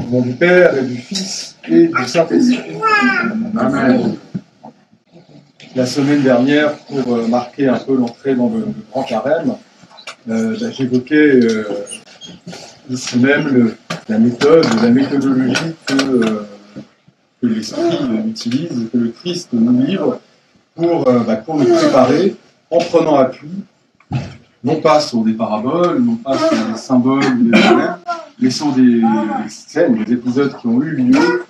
Au nom du Père et du Fils et du Saint-Esprit. Amen. La semaine dernière, pour marquer un peu l'entrée dans le grand carême, j'évoquais ici même la méthode, la méthodologie que l'Esprit utilise, que le Christ nous livre pour nous préparer en prenant appui, non pas sur des paraboles, non pas sur des symboles ou des modèles, mais sur des scènes, des épisodes qui ont eu lieu,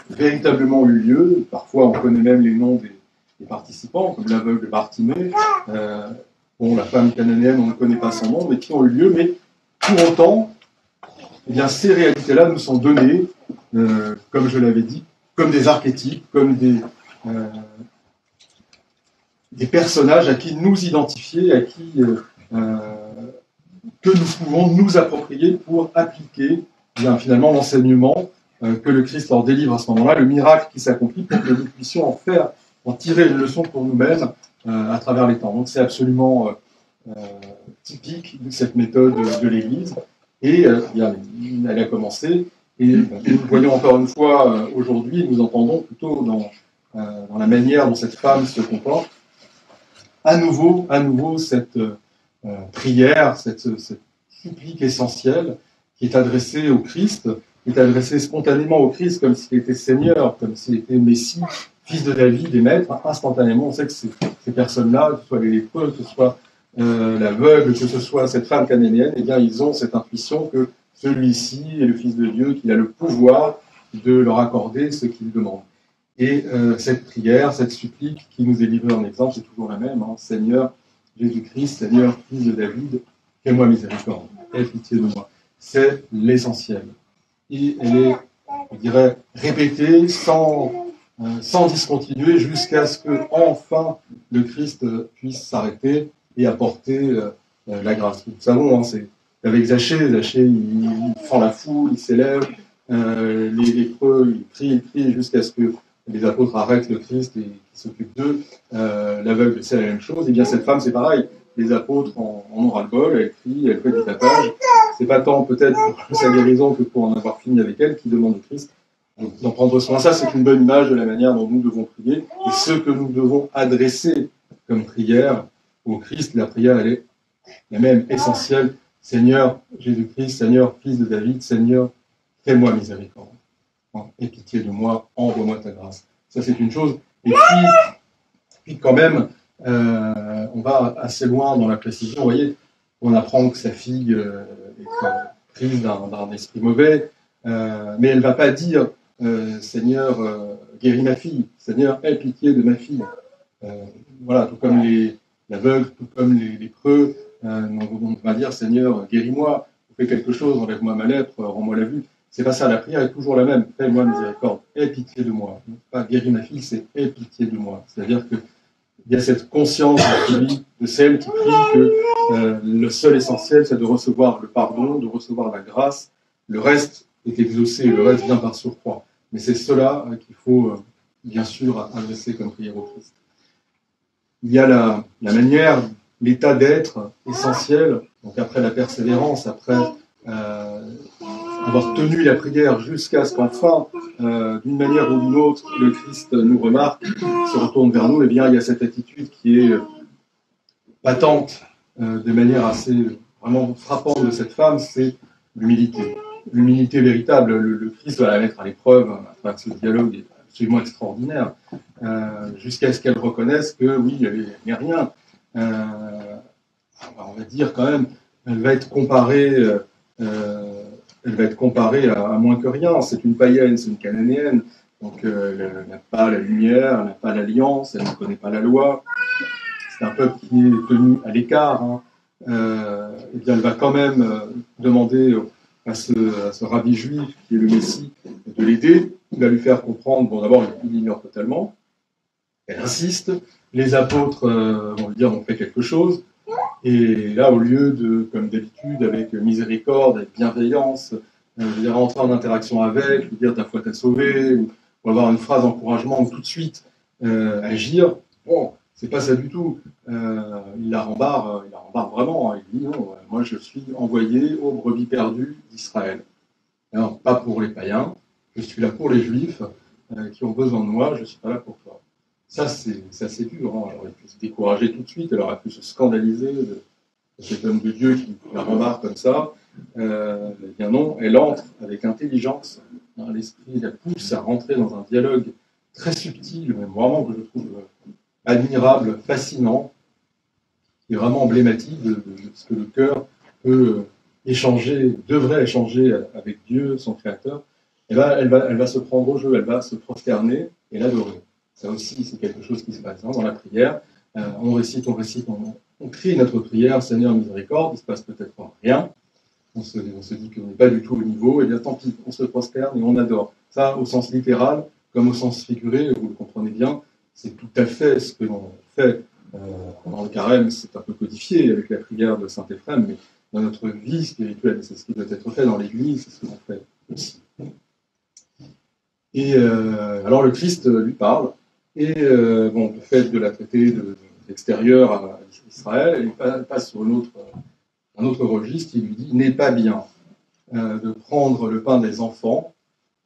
véritablement eu lieu. Parfois, on connaît même les noms des participants, comme l'aveugle Bartimée. La femme cananéenne, on ne connaît pas son nom, mais qui ont eu lieu. Mais pour autant, eh bien, ces réalités-là nous sont données, comme je l'avais dit, comme des archétypes, comme des personnages à qui nous identifier, à qui que nous pouvons nous approprier pour appliquer bien, finalement l'enseignement que le Christ leur délivre à ce moment-là, le miracle qui s'accomplit pour que nous puissions en tirer une leçon pour nous-mêmes à travers les temps. Donc c'est absolument typique de cette méthode de l'Église. Et elle a commencé, et nous voyons encore une fois aujourd'hui, nous entendons plutôt dans la manière dont cette femme se comporte, à nouveau cette prière, cette supplique essentielle qui est adressée au Christ, qui est adressée spontanément au Christ comme s'il était Seigneur, comme s'il était Messie, fils de David et maître. Instantanément, on sait que ces personnes-là, que ce soit les lépreux, que ce soit l'aveugle, que ce soit cette femme cananéenne, eh bien, ils ont cette intuition que celui-ci est le Fils de Dieu, qu'il a le pouvoir de leur accorder ce qu'ils demandent. Et cette prière, cette supplique qui nous est livrée en exemple, c'est toujours la même. Seigneur Jésus-Christ, Seigneur, Fils de David, fais-moi miséricorde, aie pitié de moi. C'est l'essentiel. Et elle est, je dirais, répétée sans discontinuer jusqu'à ce que enfin le Christ puisse s'arrêter et apporter la grâce. Nous savons, c'est avec Zachée, il fend la foule, il s'élève, les lépreux, il prie jusqu'à ce que les apôtres arrêtent le Christ et qu'ils s'occupent d'eux. L'aveugle, c'est la même chose. Et bien cette femme, c'est pareil. Les apôtres en ont ras-le-bol, elle crie, elle fait du tapage. C'est pas tant peut-être pour sa guérison que pour en avoir fini avec elle qui demande au Christ d'en prendre soin. Ça, c'est une bonne image de la manière dont nous devons prier. Et ce que nous devons adresser comme prière au Christ, la prière, elle est la même, essentielle. Seigneur Jésus-Christ, Seigneur, Fils de David, Seigneur, fais-moi miséricorde. Aie pitié de moi, envoie-moi ta grâce. Ça, c'est une chose. Et puis quand même, on va assez loin dans la précision. Vous voyez, on apprend que sa fille est prise d'un esprit mauvais, mais elle ne va pas dire Seigneur, guéris ma fille. Seigneur, aie pitié de ma fille. Voilà, tout comme l'aveugle, tout comme les lépreux, on va dire Seigneur, guéris-moi, fais quelque chose, enlève-moi ma lèpre, rends-moi la vue. C'est pas ça, la prière est toujours la même. Fais-moi miséricorde, aie pitié de moi. Pas guéris ma fille, c'est aie pitié de moi. C'est-à-dire qu'il y a cette conscience de celle qui prie que le seul essentiel, c'est de recevoir le pardon, de recevoir la grâce. Le reste est exaucé, le reste vient par surcroît. Mais c'est cela qu'il faut, bien sûr, adresser comme prière au Christ. Il y a la manière, l'état d'être essentiel, donc après la persévérance, après avoir tenu la prière jusqu'à ce qu'enfin, d'une manière ou d'une autre, le Christ nous remarque, se retourne vers nous, et bien il y a cette attitude qui est patente, de manière assez vraiment frappante de cette femme, c'est l'humilité. L'humilité véritable, le Christ va la mettre à l'épreuve, à travers ce dialogue est absolument extraordinaire, jusqu'à ce qu'elle reconnaisse que oui, elle n'est rien. On va dire quand même, elle va être comparée à moins que rien. C'est une païenne, c'est une cananéenne, donc elle n'a pas la lumière, elle n'a pas l'alliance, elle ne connaît pas la loi. C'est un peuple qui est tenu à l'écart. Et bien, elle va quand même demander à ce rabbi juif qui est le Messie de l'aider. Il va lui faire comprendre, bon d'abord il ignore totalement, elle insiste, les apôtres vont lui dire on fait quelque chose, et là au lieu de, comme d'habitude, avec miséricorde, avec bienveillance, rentrer en interaction avec, lui dire ta foi t'a sauvé, ou avoir une phrase d'encouragement, ou tout de suite agir, bon, c'est pas ça du tout. Il la rembarre vraiment. Il dit non, moi je suis envoyé aux brebis perdues d'Israël. Non, pas pour les païens, je suis là pour les juifs qui ont besoin de moi, je ne suis pas là pour toi. Ça, c'est assez dur. Hein. Elle aurait pu se décourager tout de suite, elle aurait pu se scandaliser de cet homme de Dieu qui la remarque comme ça. Eh bien non, elle entre avec intelligence. Hein, l'esprit la pousse à rentrer dans un dialogue très subtil, même vraiment que je trouve admirable, fascinant, qui est vraiment emblématique de ce que le cœur peut échanger, devrait échanger avec Dieu, son Créateur. Et là, elle va se prendre au jeu, elle va se prosterner et l'adorer. Ça aussi, c'est quelque chose qui se passe dans la prière. On récite, on crie notre prière, Seigneur miséricorde, il se passe peut-être rien. On se dit qu'on n'est pas du tout au niveau, et bien tant pis, on se prosterne et on adore. Ça, au sens littéral, comme au sens figuré, vous le comprenez bien, c'est tout à fait ce que l'on fait pendant le carême, c'est un peu codifié avec la prière de Saint Éphrem, mais dans notre vie spirituelle, c'est ce qui doit être fait dans l'Église, c'est ce que l'on fait aussi. Et alors le Christ lui parle, et bon, le fait de la traiter d'extérieur à Israël, il passe sur un autre registre, il lui dit « n'est pas bien de prendre le pain des enfants,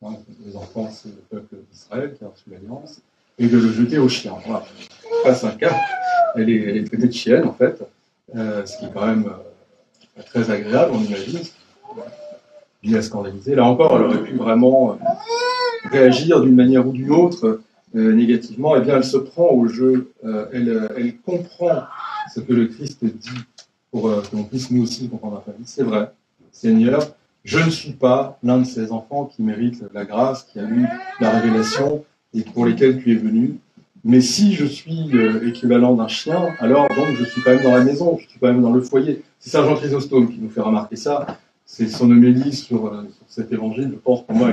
hein, les enfants c'est le peuple d'Israël qui a reçu l'alliance, et de le jeter aux chiens. » Voilà. Elle passe un cas, elle est traitée de chienne en fait, ce qui est quand même pas très agréable, on imagine, il a scandalisé. Là encore, elle aurait pu vraiment réagir d'une manière ou d'une autre négativement, et bien elle se prend au jeu, elle comprend ce que le Christ dit pour que l'on puisse nous aussi comprendre la famille. C'est vrai, Seigneur, je ne suis pas l'un de ces enfants qui méritent la grâce, qui a eu la révélation et pour lesquels tu es venu. Mais si je suis équivalent d'un chien, alors donc je suis quand même dans la maison, je suis quand même dans le foyer. C'est Saint Jean Chrysostome qui nous fait remarquer ça. C'est son homélie sur cet évangile, je pense pour moi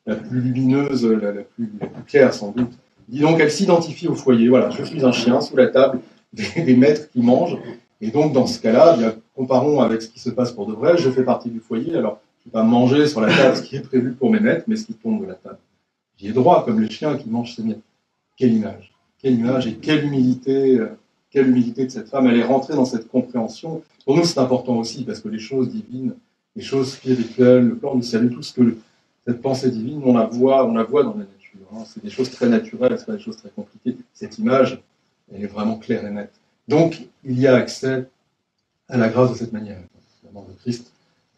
la plus lumineuse, la plus claire sans doute. Il dit donc, elle s'identifie au foyer. Voilà, je suis un chien sous la table des maîtres qui mangent. Et donc, dans ce cas-là, bien, comparons avec ce qui se passe pour de vrai. Je fais partie du foyer. Alors, je ne vais pas manger sur la table ce qui est prévu pour mes maîtres, mais ce qui tombe de la table. J'y ai droit, comme les chiens qui mangent ses miettes. Quelle image et quelle humilité de cette femme. Elle est rentrée dans cette compréhension. Pour nous, c'est important aussi, parce que les choses divines, les choses spirituelles, le plan du salut, tout ce que cette pensée divine, on la voit dans la nature. Hein. C'est des choses très naturelles, c'est pas des choses très compliquées. Cette image, elle est vraiment claire et nette. Donc, il y a accès à la grâce de cette manière. Le Christ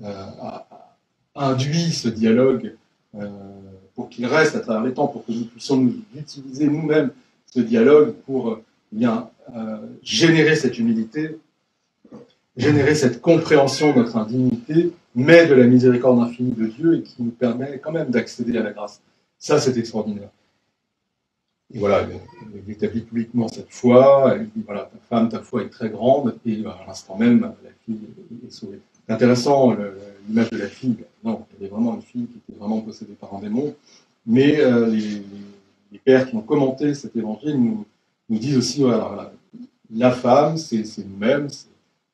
a induit ce dialogue pour qu'il reste à travers les temps, pour que nous puissions nous utiliser nous-mêmes ce dialogue pour bien générer cette humilité, générer cette compréhension de notre indignité, mais de la miséricorde infinie de Dieu et qui nous permet quand même d'accéder à la grâce. Ça, c'est extraordinaire. Et voilà, il établit publiquement cette foi, il dit, voilà, ta femme, ta foi est très grande, et à l'instant même, la fille est sauvée. C'est intéressant, l'image de la fille, non, elle est vraiment une fille qui était vraiment possédée par un démon, mais les pères qui ont commenté cet évangile nous disent aussi, voilà, la femme, c'est nous-mêmes,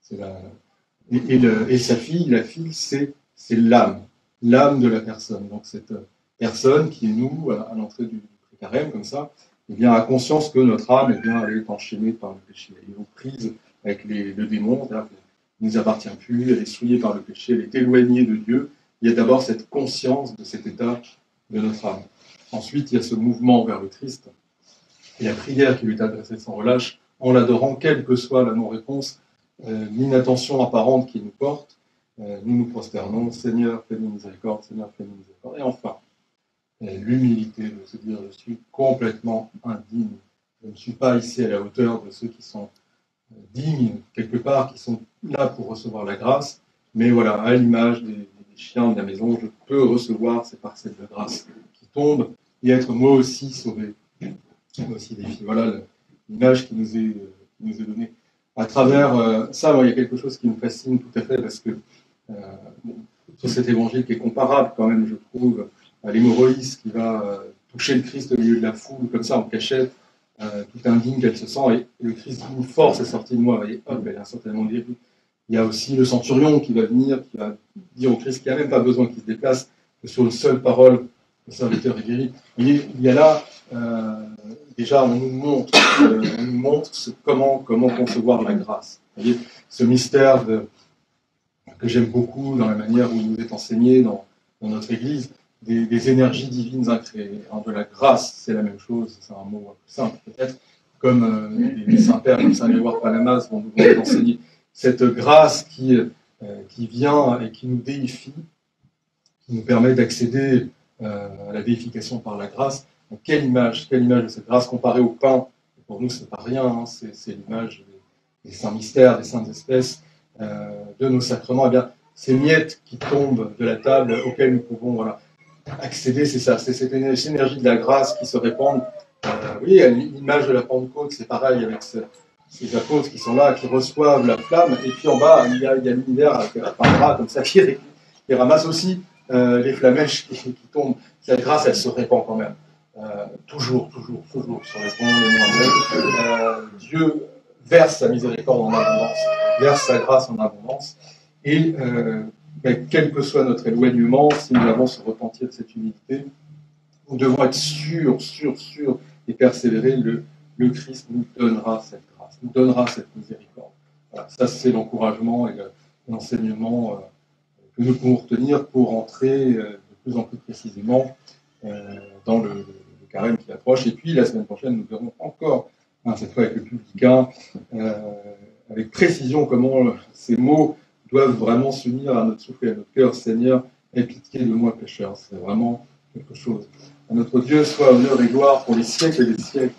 c'est et sa fille, la fille, c'est l'âme de la personne. Donc cette personne qui est nous, à l'entrée du carême, comme ça, eh bien, a conscience que notre âme, eh bien, elle est enchaînée par le péché, elle est aux prises avec le démon, c'est-à-dire qu'elle ne nous appartient plus, elle est souillée par le péché, elle est éloignée de Dieu. Il y a d'abord cette conscience de cet état de notre âme. Ensuite, il y a ce mouvement vers le Christ et la prière qui lui est adressée sans relâche, en l'adorant, quelle que soit la non-réponse, l'inattention apparente qui nous porte, nous nous prosternons, Seigneur, fais-nous miséricorde, Seigneur, fais-nous miséricorde. Et enfin, l'humilité de se dire, je suis complètement indigne. Je ne suis pas ici à la hauteur de ceux qui sont dignes, quelque part, qui sont là pour recevoir la grâce, mais voilà, à l'image des chiens de la maison, je peux recevoir ces parcelles de grâce qui tombent et être moi aussi sauvé. Moi aussi des filles. Voilà l'image qui nous est donnée. À travers ça, il y a quelque chose qui me fascine tout à fait, parce que sur cet évangile qui est comparable quand même, je trouve, à l'hémorroïs qui va toucher le Christ au milieu de la foule, comme ça, en cachette, tout indigne qu'elle se sent, et le Christ dit, une force est sortie de moi, et hop, elle a certainement guéri. Il y a aussi le centurion qui va venir, qui va dire au Christ qu'il n'y a même pas besoin qu'il se déplace, que sur une seule parole, le serviteur est guéri. Il y a là, déjà, on nous montre comment concevoir la grâce. Vous voyez, ce mystère que j'aime beaucoup dans la manière où il nous est enseigné dans dans notre Église, des énergies divines incréées. De la grâce, c'est la même chose, c'est un mot un peu simple peut-être, comme les saints-pères, comme Saint Grégoire Palamas vont nous enseigner. Cette grâce qui vient et qui nous déifie, qui nous permet d'accéder à la déification par la grâce. Donc, quelle image de cette grâce comparée au pain. Pour nous, c'est pas rien, hein, c'est l'image des saints mystères, des saintes espèces, de nos sacrements. Eh bien, ces miettes qui tombent de la table auxquelles nous pouvons accéder, c'est ça, c'est cette énergie de la grâce qui se répand. Oui, à l'image de la Pentecôte, c'est pareil avec ces apôtres qui sont là, qui reçoivent la flamme, et puis en bas, il y a l'univers avec un bras comme ça qui ramasse aussi les flamèches qui tombent. Cette grâce, elle se répand quand même. Toujours sur les bons, les moins bons. Dieu verse sa miséricorde en abondance, verse sa grâce en abondance, et quel que soit notre éloignement, si nous avons ce repentir de cette humilité, nous devons être sûrs et persévérer. Le Christ nous donnera cette grâce, nous donnera cette miséricorde. Voilà, ça, c'est l'encouragement et l'enseignement que nous pouvons retenir pour entrer de plus en plus précisément dans le carême qui approche. Et puis, la semaine prochaine, nous verrons encore, cette fois avec le publicain, avec précision comment ces mots doivent vraiment s'unir à notre souffle et à notre cœur. Seigneur, aie pitié de moi pécheur. C'est vraiment quelque chose. À notre Dieu soit honneur et gloire pour les siècles et des siècles.